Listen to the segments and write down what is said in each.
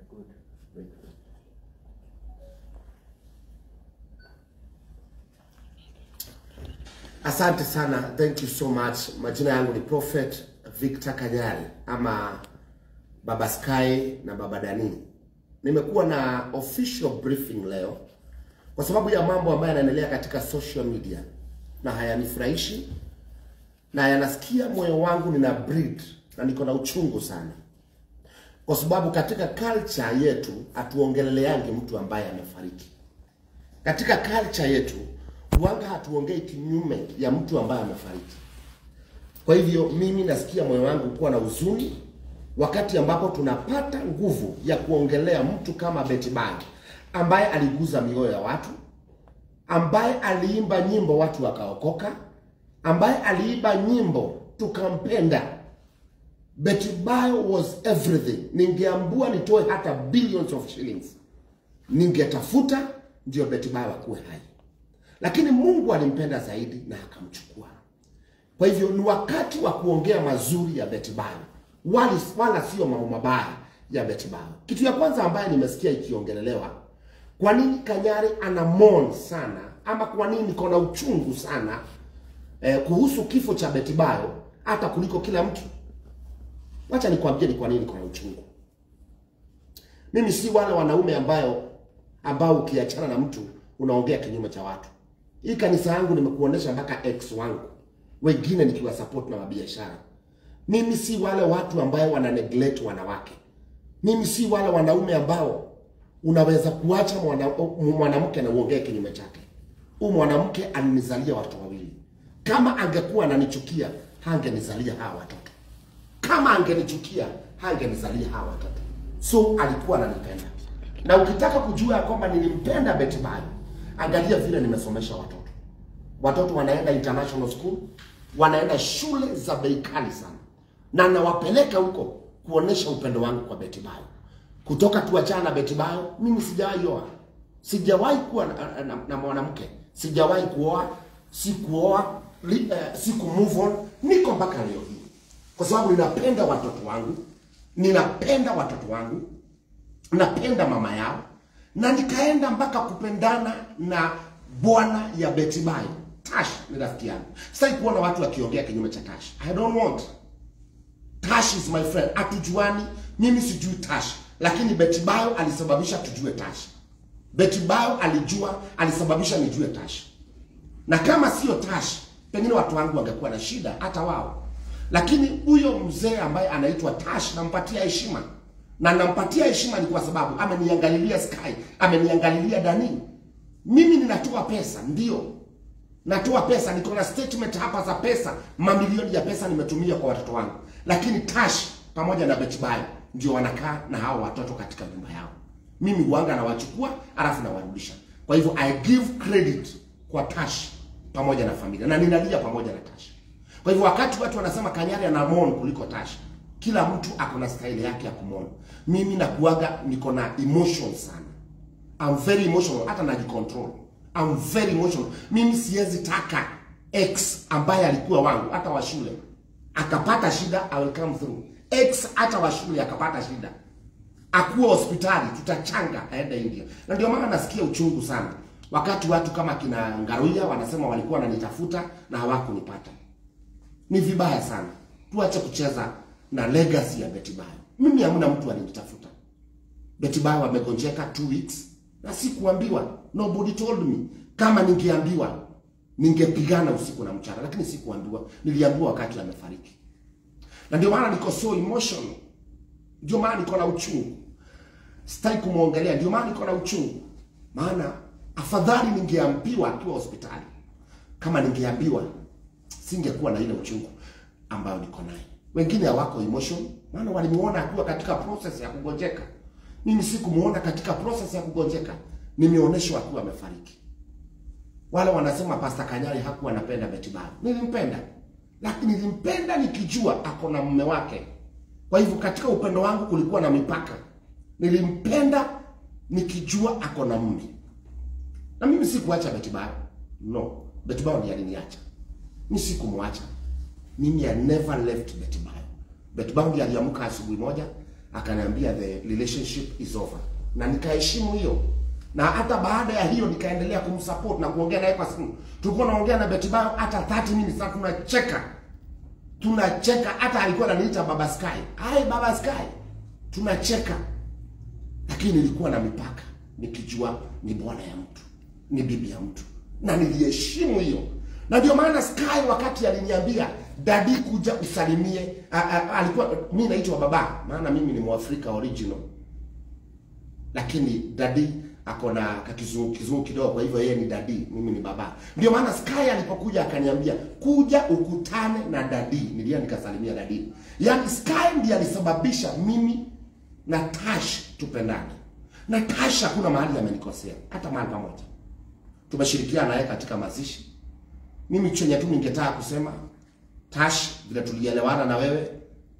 Good. Very good. Asante sana. Thank you so much. Majina yangu ni Prophet Victor Kanyari ama Baba Sky na Baba Dani. Nimekuwa na official briefing leo kwa sababu ya mambo ambayo yanaendelea katika social media na hayanifurahishi na yanasikia moyo wangu nina breed na niko na uchungu sana. Kwa sababu katika culture yetu hatuongeleleangi mtu ambaye amefariki. Katika culture yetu wanga hatuongei kinyume ya mtu ambaye amefariki. Kwa hivyo mimi nasikia moyo wangu kuwa na huzuni wakati ambapo tunapata nguvu ya kuongelea mtu kama Betty Bag ambaye aliguza mioyo ya watu, ambaye aliimba nyimbo watu wakaokoka, ambaye aliimba nyimbo tukampenda. Betty Bag was everything. Ningeambua nitoe hata billions of shillings, ningetafuta ndio Betty Bag akuwe hai. Lakini Mungu alimpenda zaidi na akamchukua. Kwa hivyo ni wakati wa kuongea mazuri ya Betty Bag, wala sio mambo mabaya ya Betty Bag. Kitu ya kwanza ambaye nimesikia ikiongelelewa, kwa nini Kanyari ana mourn sana ama kwa nini niko na uchungu sana kuhusu kifo cha Betty Bag hata kuliko kila mtu. Wacha nikwambie ni kwa nini niko na uchungu. Mimi si wale wanaume ambao ukiachana na mtu unaongea kinyume cha watu. Hii kanisa yangu nimekuonesha mpaka ex wangu, wengine nikiwa support na biashara. Mimi si wale watu ambao wana neglect wanawake. Mimi si wale wanaume ambao unaweza kuacha mwanamke na uongee kinyume chake. Huyu mwanamke alinizalia watoto wawili. Kama angekuwa ananichukia, hangenizalia hawa watoto. Kama angenichukia, hangenizalia hawa watoto. So alikuwa ananipenda. Na ukitaka kujua kwamba nilimpenda Betty Bag, angalia vile nimesomesha watoto. Watoto wanaenda international school, wanaenda shule za bei kali sana. Na nawapeleka huko kuonesha upendo wangu kwa Betty Bag. Kutoka tuachana na Betty Bag, mimi sijawahi oa. Sijawahi kuwa na mwanamke. Sijawahi kuoa, siku move on, niko mpaka leo hii. Kwa sababu ninapenda watoto wangu, napenda mama yao, na nikaenda mpaka kupendana na bwana ya Betty Bag. Tash ni rafiki yangu. Sasa kuona watu wakiongea kinyume cha Tash. I don't want. Tash is my friend. Atujuani, mimi sijui Tash, lakini Betty Bag alisababisha tujue Tash. Betty Bag alisababisha nijue Tash. Na kama sio Tash, pengine watu wangu wangekuwa na shida hata wao. Lakini huyo mzee ambaye anaitwa Tash nampatia heshima. Na nampatia heshima ni kwa sababu ameniangalilia Sky, ameniangalilia Dani. Mimi ninatoa pesa, ndio. Natoa pesa, niko na statement hapa za pesa, mamilioni ya pesa nimetumia kwa watoto wangu. Lakini Tash pamoja na Betty Bag ndio wanakaa na hao watoto katika nyumba yao. Mimi huanga nawachukua alafu nawarudisha. Kwa hivyo I give credit kwa Tash pamoja na familia, na ninalia pamoja na Tash. Kwa hivyo wakati watu wanasema Kanyari ana mourn kuliko Tash, kila mtu ako na style yake ya kumourn. Mimi nakuaga niko na emotion sana. I'm very emotional, hata najicontrol. I'm very emotional. Mimi siwezi taka ex ambaye alikuwa wangu hata wa shule akapata shida, I will come through. Ex hata wa shule akapata shida, akuwa hospitali, tutachanga aende India. Na ndio maana nasikia uchungu sana wakati watu kama kina Ngaruya wanasema walikuwa wananitafuta na hawakunipata. Ni vibaya sana. Tuache kucheza na legacy ya Betty Bag. Mimi hamna mtu alinitafuta. Betty Bag amegonjeka 2 weeks na sikuambiwa. Nobody told me. Kama ningeambiwa, ningepigana usiku na mchana, lakini sikuambiwa. Niliambiwa wakati amefariki. Na ndio maana niko so emotional. Ndio maana niko na uchungu. Sitaki kumuongelea, ndio maana niko na uchungu. Maana afadhali ningeambiwa akiwa hospitali. Kama ningeambiwa, singekuwa na ile uchungu ambayo niko nayo. Wengine hawako emotion, maana walimuona akiwa katika process ya kugonjeka. Mimi sikumuona katika process ya kugonjeka, nimeoneshwa akiwa amefariki. Wale wanasema Pastor Kanyari hakuwa anapenda Betty Bag. Nilimpenda. Lakini nilimpenda nikijua ako na mume wake. Kwa hivyo katika upendo wangu kulikuwa na mipaka. Nilimpenda nikijua ako na mume. Na mimi sikuacha Betty Bag. No, Betty Bag ndiye aliniacha. Mimi sikumwacha. Mimi I never left Betty Bag. Betty Bag ndiye aliamka asubuhi moja akaniambia the relationship is over, na nikaheshimu hiyo. Na hata baada ya hiyo nikaendelea kumsupport na kuongea naye kwa simu. Tulikuwa naongea na Betty Bayo hata 30 minutes na tunacheka. Hata alikuwa ananiita Baba Sky. Hai Baba Sky. Tunacheka. Lakini nilikuwa na mipaka, nikijua ni bwana ya mtu, ni bibi ya mtu, na niliheshimu hiyo. Na ndio maana Sky wakati aliniambia daddy kuja usalimie, alikuwa mimi naitwa baba, maana mimi ni Mwafrika original. Lakini daddy akona kakizungu kidogo, kwa hivyo yeye ni daddy, mimi ni baba. Ndio maana Sky alipokuja akaniambia kuja ukutane na daddy, nilia nikasalimia daddy. Yaani Sky ndiye alisababisha mimi na Tash tupendane. Na Tash hakuna mahali amenikosea, hata mahali pamoja. Tumeshirikiana naye katika mazishi. Mimi chenye tu ningetaka kusema, Tash, vile tulielewana na wewe,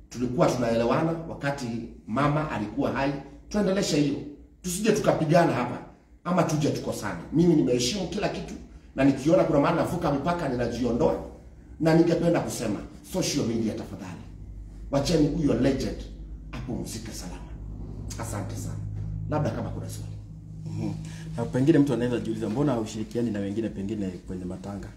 tulikuwa tunaelewana wakati mama alikuwa hai. Tuendeleshe hiyo. Tusije tukapigana hapa ama tuje tukosane. Mimi nimeheshimu kila kitu, na nikiona kuna mahali navuka mipaka ninajiondoa. Na ningependa kusema social media, tafadhali wacheni huyo legend apumzike salama. Asante sana. Labda kama kuna swali. Na pengine mtu anaweza jiuliza mbona ushirikiani na wengine pengine kwenye matanga?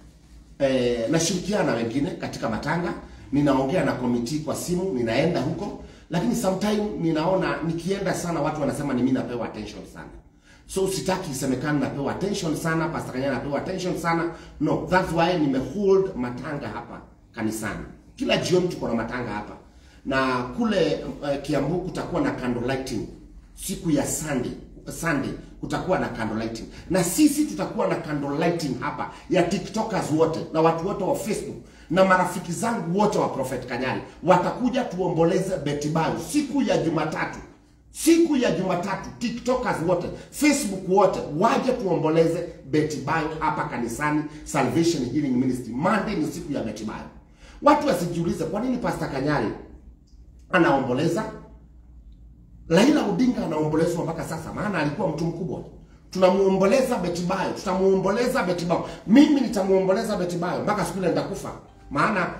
Nashirikiana na wengine katika matanga, ninaongea na committee kwa simu, ninaenda huko, lakini sometime ninaona nikienda sana watu wanasema ni mimi napewa attention sana. So sitaki isemekane napewa attention sana, Pastor Kanyari napewa attention sana. No, that's why nimehold matanga hapa kanisani. Kila jioni tuko na matanga hapa. Na kule Kiambu kutakuwa na candle lighting siku ya Sunday kutakuwa na candle lighting. Na sisi tutakuwa na candle lighting hapa ya TikTokers wote na watu wote wa Facebook na marafiki zangu wote wa Prophet Kanyari. Watakuja tuomboleze Betty Bayo siku ya Jumatatu. Siku ya Jumatatu TikTokers wote, Facebook wote waje tuomboleze Betty Bayo hapa kanisani Salvation Healing Ministry. Monday ni siku ya Betty Bayo. Watu wasijiulize kwa nini Pastor Kanyari anaomboleza. Raila Odinga anaombolezwa mpaka sasa, maana alikuwa mtu mkubwa. Tunamuomboleza Betty Bayo, tutamuomboleza Betty Bayo. Mimi nitamuomboleza Betty Bayo mpaka siku ile nitakufa. Maana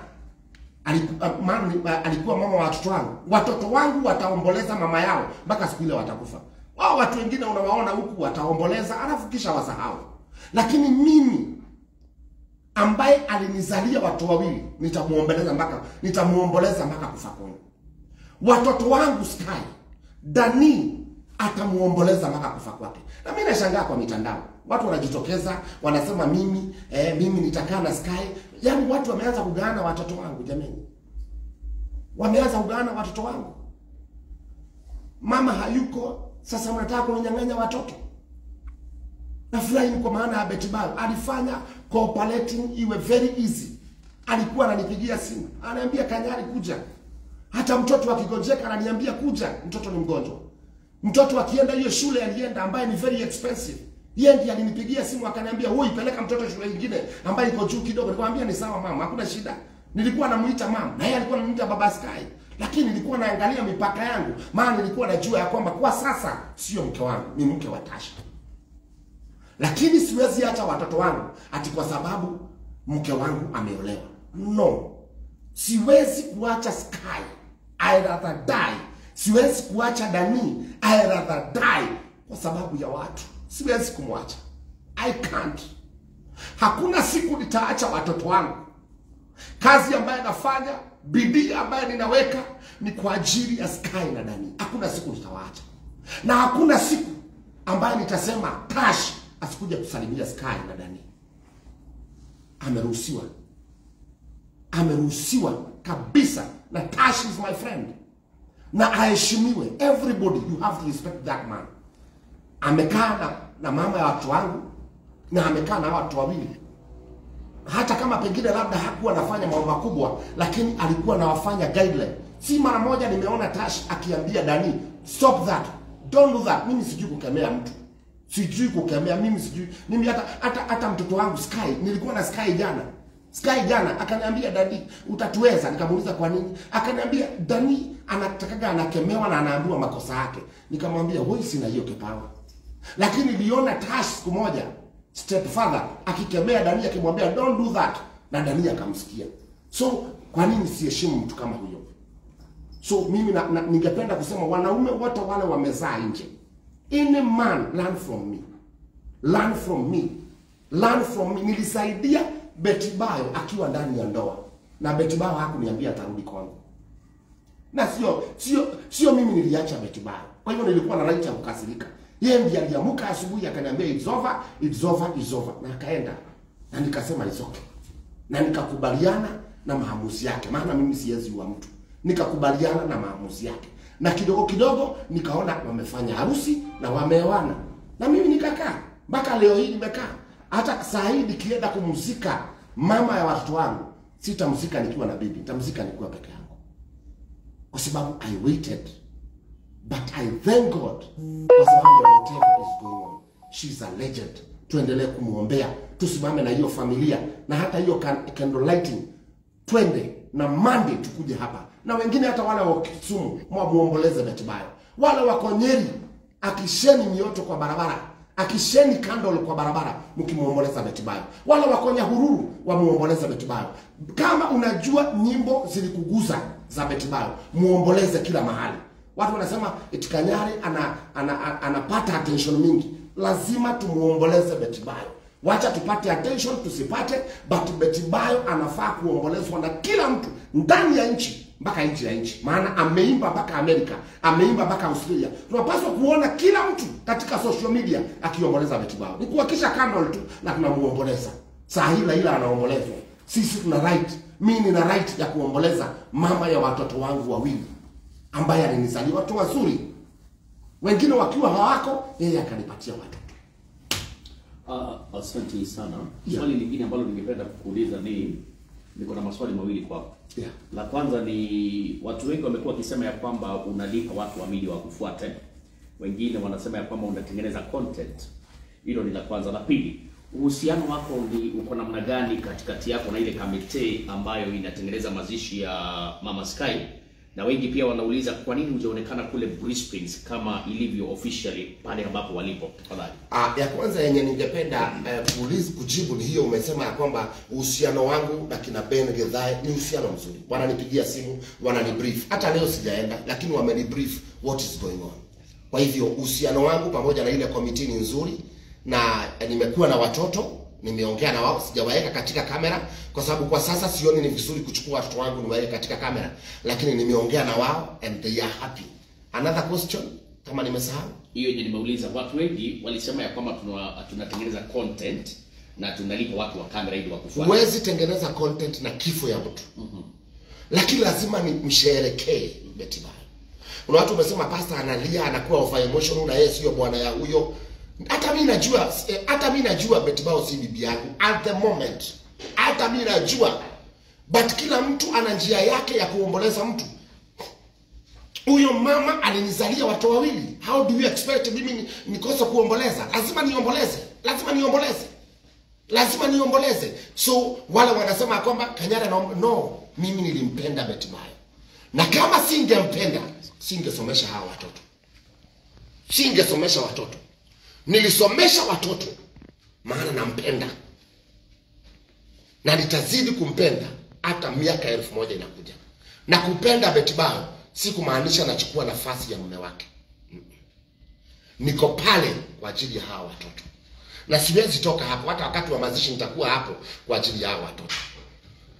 alikuwa mama wa watoto wangu. Watoto wangu wataomboleza mama yao mpaka siku ile watakufa. Wao watu wengine unawaona huku wataomboleza alafu kisha wasahau. Lakini mimi ambaye alinizalia watu wawili nitamuomboleza mpaka kufa kwangu. Watoto wangu Sky, Dani atamuomboleza mpaka kufa kwake. Na mimi nashangaa kwa mitandao. Watu wanajitokeza, wanasema mimi nitakaa na Sky. Yaani watu wameanza kugaana watoto wangu jamani. Wameanza kugaana watoto wangu. Mama hayuko, sasa mnataka kunyang'anya watoto. Na flying kwa maana ya Betty Bayo alifanya cooperating iwe very easy. Alikuwa ananipigia simu, ananiambia Kanyari kuja. Hata mtoto akigonjeka ananiambia kuja, mtoto ni mgonjwa. Mtoto akienda hiyo shule alienda ambaye ni very expensive. Yeye ndiye alinipigia simu akaniambia, "Wewe peleka mtoto shule nyingine ambayo iko juu kidogo." Nikamwambia ni sawa mama, hakuna shida. Nilikuwa namuita mama, na yeye alikuwa ananiita Baba Sky. Lakini nilikuwa naangalia mipaka yangu, maana nilikuwa najua ya kwamba kwa sasa sio mke wangu, ni mke wa Tasha. Lakini siwezi acha watoto wangu ati kwa sababu mke wangu ameolewa. No. Siwezi kuacha Sky. I rather die. Siwezi kuacha Dani. I rather die kwa sababu ya watu. Siwezi kumwacha. I can't. Hakuna siku nitaacha watoto wangu. Kazi ambayo nafanya, bidii ambayo ninaweka ni kwa ajili ya Sky na Dani. Hakuna siku nitawaacha. Na hakuna siku ambayo nitasema Tash asikuja kusalimia Sky na Dani. Ameruhusiwa. Ameruhusiwa kabisa, na Tash is my friend. Na aheshimiwe. Everybody, you have to respect that man. Amekaa na mama ya watu wangu, na amekaa na watu wawili. Hata kama pengine labda hakuwa anafanya mambo makubwa, lakini alikuwa anawafanya guideline. Si mara moja nimeona Tash akiambia Dani, "Stop that. Don't do that." Mimi sijui kukemea mtu. Sijui kukemea, mimi sijui. Mimi hata mtoto wangu Sky, nilikuwa na Sky jana. Sky jana akaniambia, "Dadi, utatuweza?" Nikamuuliza kwa nini. Akaniambia, "Dani anatakaga anakemewa na anaambiwa makosa yake." Nikamwambia, "Wewe sina hiyo kipawa." Lakini niliona Tash siku moja step further akikemea Dani akimwambia, "Don't do that." Na Dani akamsikia. So kwa nini siheshimu mtu kama huyo? So mimi ningependa kusema wanaume wote wale wamezaa nje, any man learn from me, learn from me, learn from me. Nilisaidia Betty Bayo akiwa ndani ya ndoa, na Betty Bayo hakuniambia atarudi kwangu, na sio mimi niliacha Betty Bayo. Kwa hivyo nilikuwa na right ya kukasirika. Yeye ndiye aliamka asubuhi akaniambia it's over, it's over, it's over, na akaenda, na nikasema it's okay, na nikakubaliana na maamuzi yake, maana mimi siwezi wa mtu. Nikakubaliana na maamuzi yake, na kidogo kidogo nikaona wamefanya harusi na wameoana, na mimi nikakaa mpaka leo hii nimekaa. Hata saa hii nikienda kumzika mama ya watoto wangu, sitamzika nikiwa na bibi, nitamzika nikiwa peke yangu, kwa sababu I waited. But I thank God kwa sababu ya whatever is going on. She's a legend. Tuendelee kumuombea, tusimame na hiyo familia, na hata hiyo candle lighting twende na Monday tukuje hapa, na wengine hata wale wa Kisumu muomboleze Betty Bayo, wale wako Nyeri akisheni mioto kwa barabara, akisheni candle kwa barabara mkimuomboleza Betty Bayo, wale wako Nyahururu wamuomboleze Betty Bayo. Kama unajua nyimbo zilikuguza za Betty Bayo, muomboleze kila mahali. Watu wanasema eti Kanyari anapata attention mingi. Lazima tumuomboleze Betty Bayo. Wacha tupate attention tusipate, but Betty Bayo anafaa kuombolezwa na kila mtu ndani ya nchi mpaka nchi ya nchi. Maana ameimba mpaka Amerika, ameimba mpaka Australia. Tunapaswa kuona kila mtu katika social media akiomboleza Betty Bayo. Ni kuhakisha candle tu na tunamuomboleza. Saa hii Raila anaombolezwa. Sisi tuna right. Mimi nina right ya kuomboleza mama ya watoto wangu wawili ambaye alinizalia watu wazuri. Wengine wakiwa hawako, yeye akanipatia watoto. Asante sana. Swali lingine ambalo ningependa kukuuliza niko na maswali mawili kwako. La kwanza ni watu wengi wamekuwa wakisema ya kwamba unalipa watu wa media wakufuate. Wengine wanasema ya kwamba unatengeneza content. Hilo ni la kwanza. La pili, uhusiano wako uko namna gani katikati yako na ile kamite ambayo inatengeneza mazishi ya Mama Sky? Na wengi pia wanauliza kwa nini hujaonekana kule Brisbane kama ilivyo officially pale ambapo walipo. Tafadhali. Ya kwanza yenye ningependa kujibu ni hiyo umesema ya kwamba uhusiano wangu na kina Ben Githai ni uhusiano mzuri. Wananipigia simu, wananibrief. Hata leo sijaenda lakini wamenibrief what is going on. Kwa hivyo uhusiano wangu pamoja na ile committee ni nzuri, na nimekuwa na watoto, nimeongea na wao, sijawaeka katika kamera kwa sababu kwa sasa sioni ni vizuri kuchukua watoto wangu niwaeke katika kamera, lakini nimeongea na wao and they are happy. Another question kama nimesahau? Hiyo yenye nimeuliza, watu wengi walisema ya kwamba tunatengeneza content na tunalipa watu wa kamera ili wakufuate. Huwezi tengeneza content na kifo ya mtu. Lakini lazima ni msherekee Betty Bayo. Kuna watu wamesema pastor analia, anakuwa of emotional na yeye sio bwana ya huyo. Hata mimi najua Betty Bayo si bibi yangu at the moment. Hata mimi najua. But kila mtu ana njia yake ya kuomboleza mtu. Huyo mama alinizalia watoto wawili. How do you expect mimi nikosa kuomboleza? Lazima niomboleze. So wale wanasema kwamba Kanyari no, mimi nilimpenda Betty Bayo. Na kama singempenda, singesomesha hawa watoto. Nilisomesha watoto maana nampenda. Na nitazidi kumpenda hata miaka 1000 inakuja. Na kupenda Betty Bayo si kumaanisha nachukua nafasi ya mume wake. Niko pale kwa ajili ya hawa watoto. Na siwezi toka hapo, hata wakati wa mazishi nitakuwa hapo kwa ajili ya hawa watoto.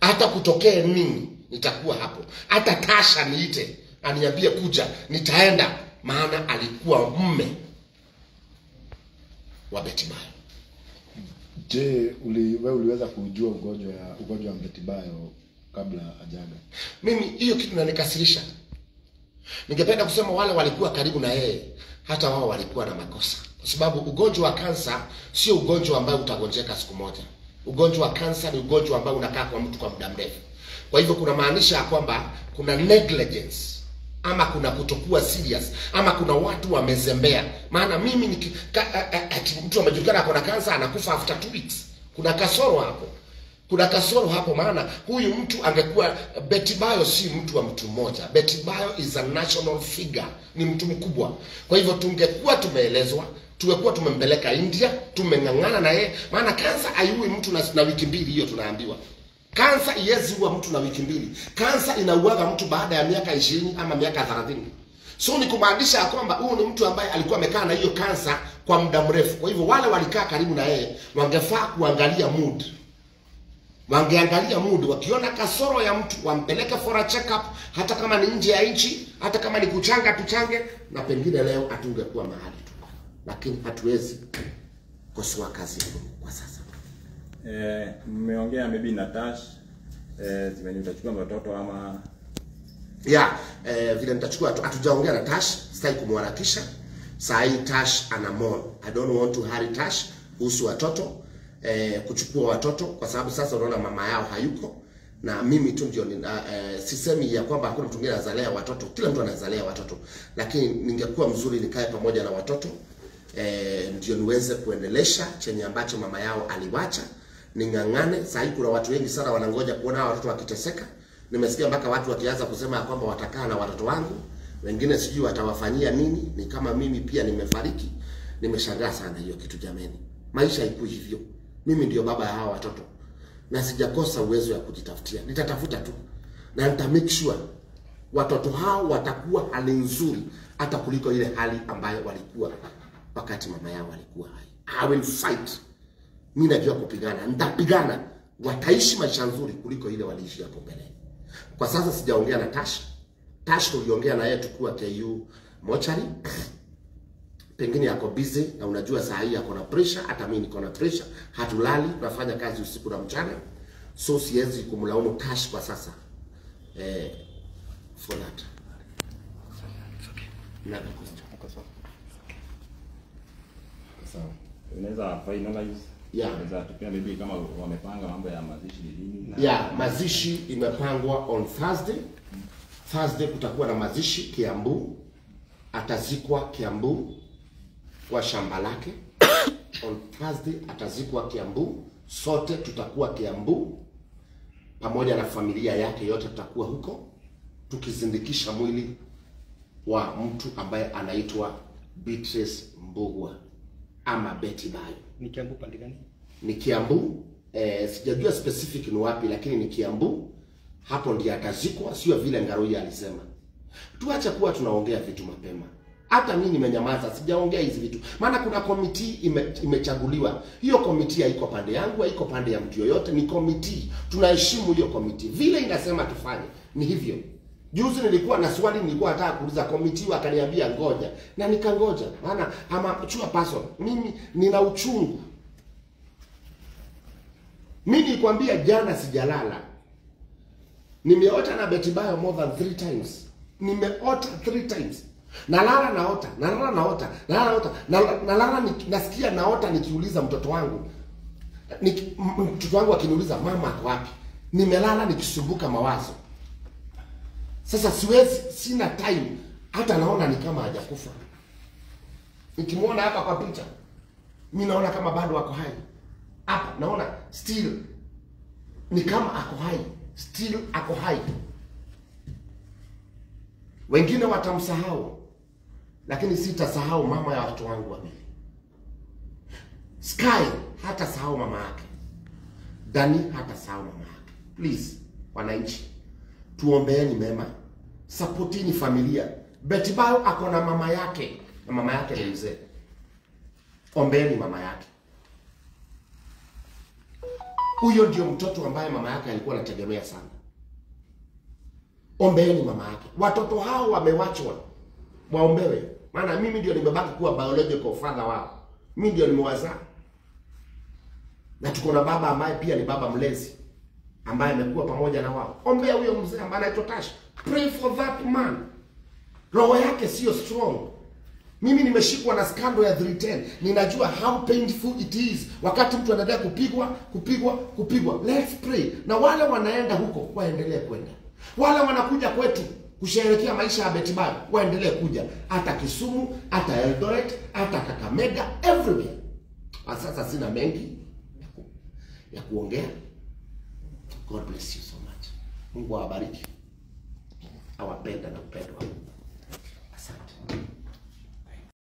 Hata kutokee nini nitakuwa hapo. Hata Tasha niite aniambie kuja, nitaenda, maana alikuwa mume wa Betty Bayo. Je, wewe uliweza kujua ugonjwa wa Betty Bayo kabla hajaga? Mimi hiyo kitu inanikasirisha. Ningependa kusema wale walikuwa karibu na yeye, hata wao walikuwa na makosa. Kwa sababu ugonjwa wa kansa sio ugonjwa ambao utagonjeka siku moja. Ugonjwa wa kansa ni ugonjwa ambao unakaa kwa mtu kwa muda mrefu. Kwa hivyo kuna maanisha kwamba kuna negligence, ama kuna kutokuwa serious, ama kuna watu wamezembea. Maana mimi mtu amejulikana ako na kansa anakufa after 2 weeks. Kuna kasoro hapo, maana huyu mtu angekuwa Betty Bayo si mtu wa mtu mmoja. Betty Bayo is a national figure, ni mtu mkubwa. Kwa hivyo tungekuwa tumeelezwa, tungekuwa tumempeleka India, tumengangana na yeye, maana kansa haiui mtu na wiki 2 hiyo tunaambiwa. Kansa iwezi ua mtu na wiki mbili. Kansa inauaga mtu baada ya miaka 20 ama miaka 30. So ni kumaanisha kwamba huyu ni mtu ambaye alikuwa amekaa na hiyo kansa kwa muda mrefu. Kwa hivyo wale walikaa karibu na yeye wangefaa kuangalia mood. Wangeangalia mood, wakiona kasoro ya mtu wampeleke for a check up, hata kama ni nje ya nchi, hata kama ni kuchanga tuchange, na pengine leo atungekuwa mahali tu. Lakini hatuwezi kosoa kazi kwa sasa. Mmeongea maybe na Tash zimeni utachukua watoto ama vile nitachukua, hatujaongea na Tash, sitaki kumharakisha. Saa hii Tash ana mourn. I don't want to hurry Tash kuhusu watoto, kuchukua watoto, kwa sababu sasa unaona mama yao hayuko na mimi tu ndio sisemi ya kwamba hakuna mtu mwingine anazalea watoto, kila mtu anazalea watoto, lakini ningekuwa mzuri nikae pamoja na watoto ndio niweze kuendelesha chenye ambacho mama yao aliwacha, ningangane. Sasa hivi kuna watu wengi sana wanangoja kuona watoto wakiteseka. Nimesikia mpaka watu wakianza kusema ya kwamba watakaa na watoto wangu, wengine sijui watawafanyia nini, ni kama mimi pia nimefariki. Nimeshangaa sana hiyo kitu jameni. Maisha iko hivyo. Mimi ndio baba ya hawa watoto na sijakosa uwezo ya kujitafutia. Nitatafuta tu na nita make sure watoto hao watakuwa hali nzuri hata kuliko ile hali ambayo walikuwa wakati mama yao alikuwa hai. I will fight. Mimi najua kupigana, nitapigana. Wataishi maisha nzuri kuliko ile waliishi hapo mbele. Kwa sasa sijaongea na Tash. Tash tuliongea na yeye tukua KU mochari. Pengine yako busy na unajua saa hii yako na pressure, hata mimi niko na pressure. Hatulali, tunafanya kazi usiku na mchana. So siwezi kumlaumu Tash kwa sasa. For that. Another question. sawa. Unaweza finalize? Yeah. Unaweza tupia maybe kama wamepanga mambo ya mazishi ni lini? Yeah, mazishi imepangwa on Thursday. Thursday kutakuwa na mazishi Kiambu. Atazikwa Kiambu kwa shamba lake. On Thursday atazikwa Kiambu. Sote tutakuwa Kiambu pamoja na familia yake yote, tutakuwa huko tukizindikisha mwili wa mtu ambaye anaitwa Beatrice Mbugua ama Betty Bayo. Ni Kiambu pande gani? Ni Kiambu, sijajua specific ni wapi, lakini ni Kiambu. Hapo ndiye atazikwa, sio vile Ngaroi alisema. Tuache kuwa tunaongea vitu mapema. Hata mimi nimenyamaza, sijaongea hizi vitu. Maana kuna committee imechaguliwa. Hiyo committee haiko pande yangu, haiko pande ya mtu yoyote, ni committee. Tunaheshimu hiyo committee. Vile inasema tufanye, ni hivyo. Juzi nilikuwa na swali nilikuwa nataka kuuliza committee, akaniambia ngoja. Na nikangoja. Maana ama chua person, mimi nina uchungu. Mimi nilikwambia jana sijalala. Nimeota na Betty Bayo more than 3 times. Nimeota 3 times. Nalala naota, nalala naota, nalala naota, nalala nasikia naota nikiuliza mtoto wangu. Mtoto wangu akiniuliza mama ako wapi? Nimelala nikisumbuka mawazo. Sasa siwezi, sina time, hata naona ni kama hajakufa. Nikimuona hapa kwa picha, mimi naona kama bado ako hai. Hapa naona still ni kama ako hai, still ako hai. Wengine watamsahau, lakini sitasahau mama ya watoto wangu wawili. Sky hata sahau mama yake. Dani hata sahau mama yake. Please, wananchi, tuombeeni mema. Supportini familia. Betty Bayo ako na mama yake. Na mama yake ni mzee. Ombeeni mama yake. Huyo ndio mtoto ambaye mama yake alikuwa anategemea sana. Ombeeni mama yake. Watoto hao wamewachwa, waombewe. Maana mimi ndio nimebaki kuwa biological father wao. Mimi ndio nimewazaa. Na tuko na baba ambaye pia ni baba mlezi, ambaye amekuwa pamoja na wao. Ombea huyo mzee ambaye anaitwa Tash. Pray for that man. Roho yake sio strong. Mimi nimeshikwa na scandal ya 310. Ninajua how painful it is wakati mtu anaendelea kupigwa. Let's pray. Na wale wanaenda huko waendelee kwenda. Wale wanakuja kwetu kusherehekea maisha ya Betty Bayo waendelee kuja, hata Kisumu, hata Eldoret, hata Kakamega, everywhere. Sasa sina mengi ya kuongea. God bless you so much. Mungu awabariki. Awapenda na upendo.